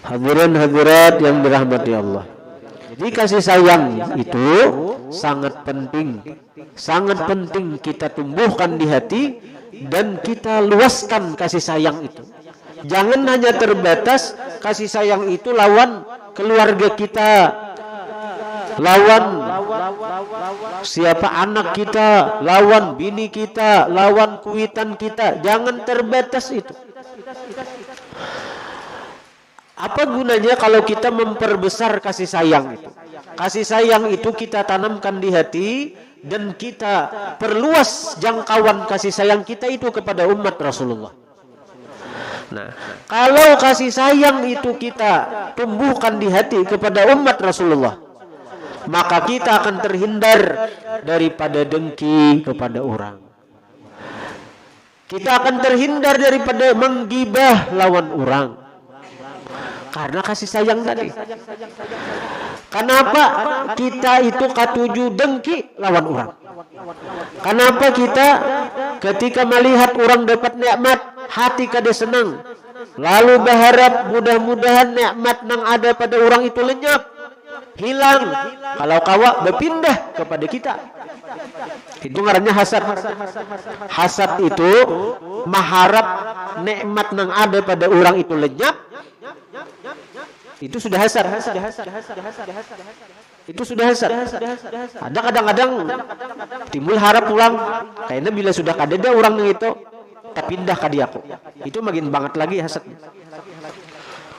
Hadirin hadirat yang dirahmati Allah. Jadi kasih sayang itu sangat penting kita tumbuhkan di hati dan kita luaskan kasih sayang itu. Jangan hanya terbatas kasih sayang itu lawan keluarga kita, lawan siapa anak kita, lawan bini kita, lawan kuitan kita. Jangan terbatas itu. Apa gunanya kalau kita memperbesar kasih sayang itu? Kasih sayang itu kita tanamkan di hati dan kita perluas jangkauan kasih sayang kita itu kepada umat Rasulullah. Nah, kalau kasih sayang itu kita tumbuhkan di hati kepada umat Rasulullah, maka kita akan terhindar daripada dengki kepada orang. Kita akan terhindar daripada menggibah lawan orang. Karena kasih sayang tadi. Kenapa kita itu katuju dengki lawan orang? Kenapa kita ketika melihat orang dapat nikmat, hati kada senang, lalu berharap mudah-mudahan nikmat yang ada pada orang itu lenyap, hilang, kalau kawa berpindah kepada kita. Itu ngarannya hasad. Hasad itu mengharap nikmat yang ada pada orang itu lenyap. Itu sudah hasad. Itu sudah hasad. Ada kadang-kadang timbul harap pulang. Kayaknya bila sudah kadeda orang yang itu, tak pindah ke dia aku. Itu makin banget lagi hasad.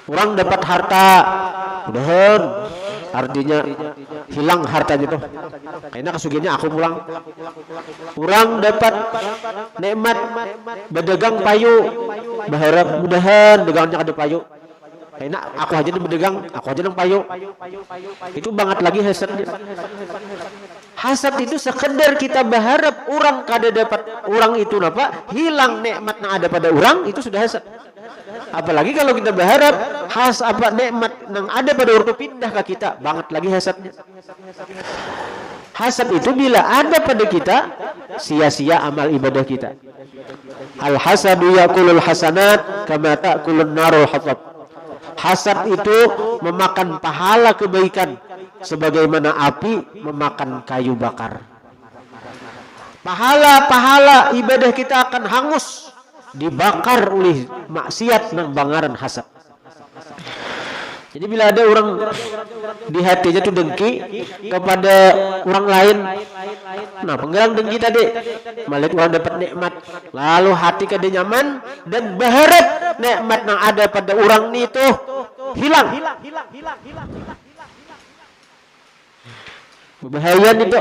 Orang dapat harta, mudahan artinya hilang hartanya tuh. Kayaknya kesugihannya aku pulang. Orang dapat nikmat berdagang payu, berharap mudahan dagangnya ada payu. Kayaknya aku aja yang berdagang, aku aja yang payu. Itu banget lagi hasadnya. Hasad itu sekedar kita berharap orang kada dapat orang itu apa? Hilang nikmat yang ada pada orang, itu sudah hasad. Apalagi kalau kita berharap nikmat yang ada pada orang itu pindah ke kita, banget lagi hasadnya. Hasad itu bila ada pada kita, sia-sia amal ibadah kita. Al hasadu yakulul hasanat kama ta'kulun narul hatab. Hasad itu memakan pahala kebaikan sebagaimana api memakan kayu bakar. Pahala-pahala ibadah kita akan hangus dibakar oleh maksiat dan bangaran hasad. Jadi bila ada orang di hatinya itu dengki kepada orang lain, nah penggerak dengki tadi, melihat orang dapat nikmat, lalu hati kada nyaman dan berharap nikmat yang ada pada orang itu hilang. Bahaya itu.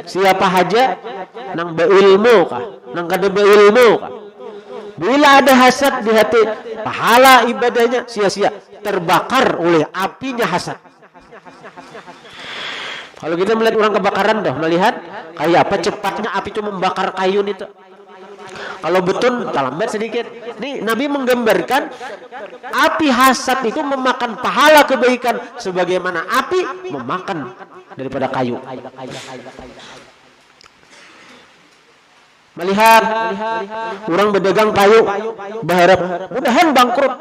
Siapa aja nang berilmu kah, nang kada berilmu kah? Bila ada hasad di hati, pahala ibadahnya sia-sia, terbakar oleh apinya hasad. Kalau kita melihat orang kebakaran dah, melihat kayak apa cepatnya api itu membakar kayu itu. Kalau betul lambat sedikit. Nih Nabi menggambarkan api hasad itu memakan pahala kebaikan sebagaimana api memakan daripada kayu. Melihat orang berdagang payu, berharap mudahan bangkrut.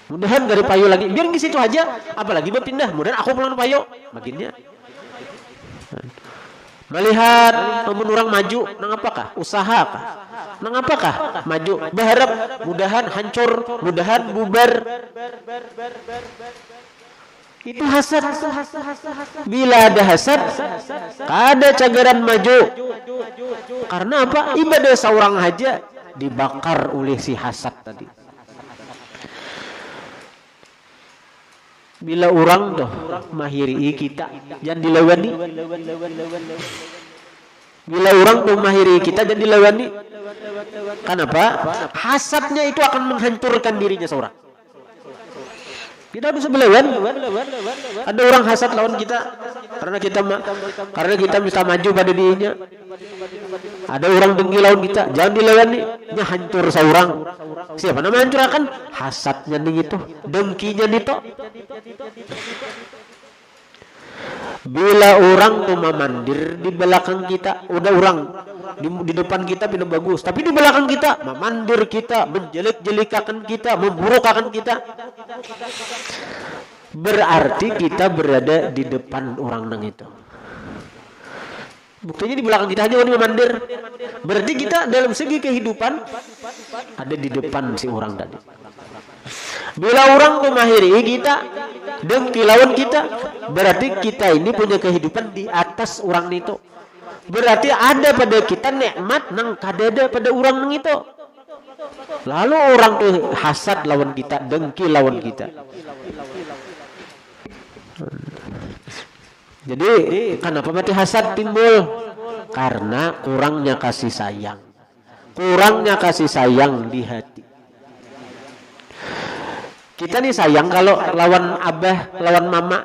Mudahan dari payu lagi, biar di situ aja, apalagi berpindah, mudahan aku pulang payu, makinnya. Melihat orang maju, nang apakah? Usaha kah? Nang apakah? Maju, berharap mudahan hancur, mudahan bubar. Itu hasad. Bila ada hasad, ada cagaran maju. Karena apa? Ibadah seorang aja dibakar oleh si hasad tadi. Bila orang tuh mahiri kita, jangan dilewani. Bila orang tuh mahiri kita, jangan dilewani. Kenapa? Hasadnya itu akan menghancurkan dirinya seorang. Kita bisa melawan. Ada orang hasad lawan kita karena kita bisa maju pada dirinya. Ada orang dengki lawan kita, jangan dilewani. Nya hancur seorang. Siapa nama hancurkan? Hasadnya nih itu, dengkinya nih to. Bila orang tuh memandir di belakang kita, udah orang di depan kita pindah bagus, tapi di belakang kita memandir kita, menjelek-jelikakan kita, memburukakan kita. Berarti kita berada di depan orang nang itu. Buktinya di belakang kita aja orang memandir. Berarti kita dalam segi kehidupan ada di depan si orang tadi. Bila orang memahiri kita dengki lawan kita, berarti kita ini punya kehidupan di atas orang itu. Berarti ada pada kita nikmat nang kadada pada orang nang itu. Lalu orang tuh hasad lawan kita, dengki lawan kita. Jadi kenapa mati hasad timbul? Karena kurangnya kasih sayang. Kurangnya kasih sayang di hati. Kita nih sayang kalau lawan abah, lawan mama.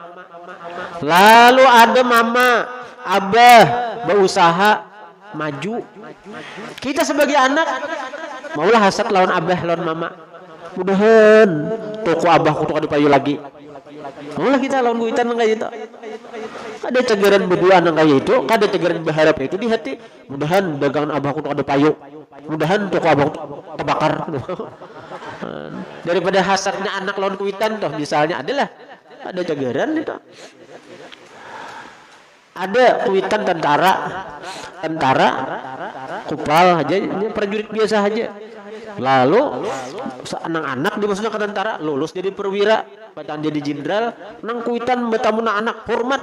Lalu ada mama, abah berusaha maju. Kita sebagai anak maulah hasad lawan abah, lawan mama. Mudahan toko abah kutu ada payu lagi. Maulah kita lawan kuitan kayak gitu. Ada cegeran berdua nang kayak itu, ada cegeran berharap itu di hati. Mudahan dagangan abah kutu ada payu. Mudahan toko abah terbakar. Daripada hasadnya anak lawan kuitan toh misalnya ada cegeran itu. Ada kuitan tentara kupal aja, ini prajurit biasa aja. Lalu anak-anak dimasukkan ke tentara, lulus jadi perwira, bacaan jadi jenderal, nang kuitan betamuna anak hormat.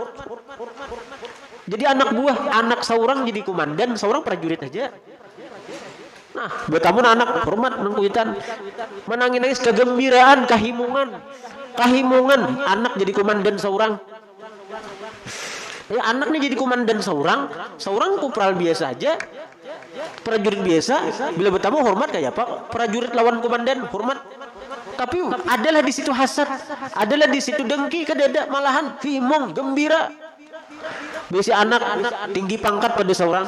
Jadi anak buah, anak seorang jadi komandan, seorang prajurit aja. Nah, betamuna anak hormat nang kuitan. Menangin nangis kegembiraan, kahimungan, anak jadi komandan seorang. Ya, anaknya jadi komandan seorang kopral biasa aja, prajurit biasa, bila bertamu hormat kayak apa? Prajurit lawan komandan hormat. Tapi adalah di situ hasad, adalah di situ dengki, kadada malahan himong gembira. Biasa anak tinggi pangkat pada seorang.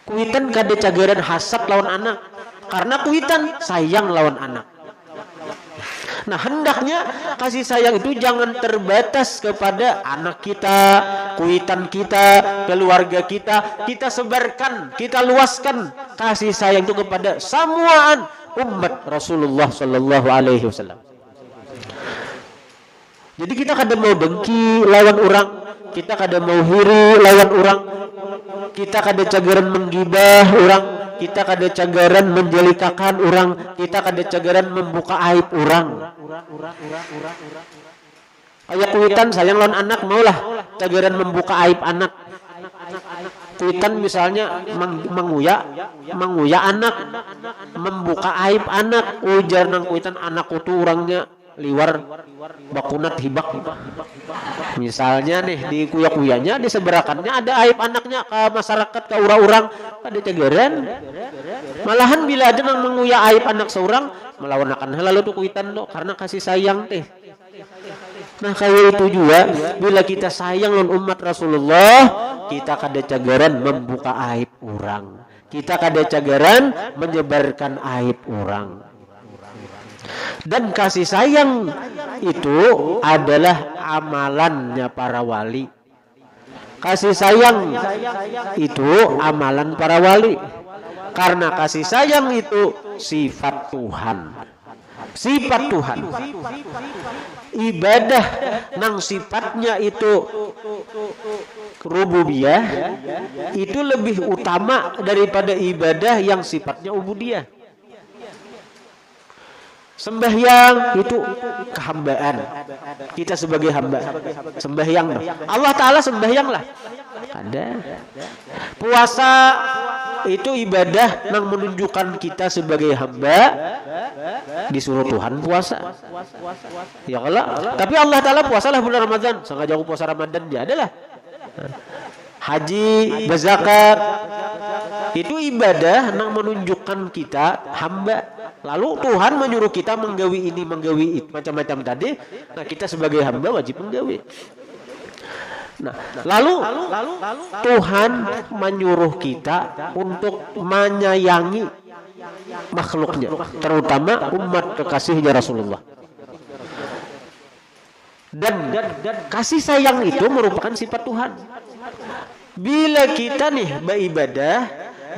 Kuitan kada cagaran hasad lawan anak, karena kuitan sayang lawan anak. Nah, hendaknya kasih sayang itu jangan terbatas kepada anak kita, kuitan kita, keluarga kita. Kita sebarkan, kita luaskan kasih sayang itu kepada semuaan umat Rasulullah sallallahu alaihi wasallam. Jadi kita kada mau dengki lawan orang, kita kada mau hiri lawan orang, kita kada cagaran menggibah orang, kita kada cagaran menjelikakan orang, kita kada cagaran membuka aib orang. Kayak kuitan sayang lawan anak, maulah cagaran membuka aib anak. Kuitan misalnya menguya anak, membuka aib anak, ujar nang kuitan anak itu orangnya liwar bakunat hibak. Misalnya nih di kuya-kuyanya, di seberakannya ada aib anaknya ke masyarakat, ke orang-orang, ada cagaran. Malahan bila ada nang menguya aib anak seorang, melawan akan lalu tuh kuitan tuh karena kasih sayang teh. Nah, kayak itu juga bila kita sayang lawan umat Rasulullah, kita kada cagaran membuka aib orang, kita kada cagaran menyebarkan aib orang. Dan kasih sayang itu adalah amalannya para wali. Kasih sayang itu amalan para wali. Karena kasih sayang itu sifat Tuhan. Sifat Tuhan. Ibadah nang sifatnya itu rububiyah itu lebih utama daripada ibadah yang sifatnya ubudiyah. Sembahyang itu kehambaan. Kita sebagai hamba sembahyang. Allah Ta'ala sembahyang lah. Ada. Puasa itu ibadah yang menunjukkan kita sebagai hamba disuruh Tuhan puasa. Ya Allah. Tapi Allah Ta'ala puasalah bulan Ramadan. Sengaja aku puasa Ramadan dia adalah. Haji, berzakat itu ibadah yang menunjukkan kita hamba. Lalu Tuhan menyuruh kita menggawi ini, menggawi itu, macam-macam tadi. Nah, kita sebagai hamba wajib menggawi. Nah, lalu Tuhan menyuruh kita untuk menyayangi makhluknya, terutama umat kekasihnya Rasulullah. Dan kasih sayang itu merupakan sifat Tuhan. Bila kita nih beribadah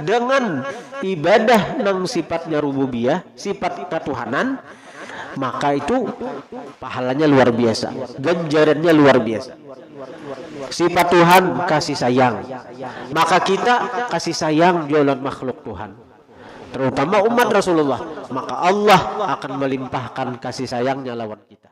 dengan ibadah nang sifatnya rububiyah, sifat ketuhanan, maka itu pahalanya luar biasa, ganjarannya luar biasa. Sifat Tuhan kasih sayang, maka kita kasih sayang jalan makhluk Tuhan, terutama umat Rasulullah, maka Allah akan melimpahkan kasih sayangnya lawan kita.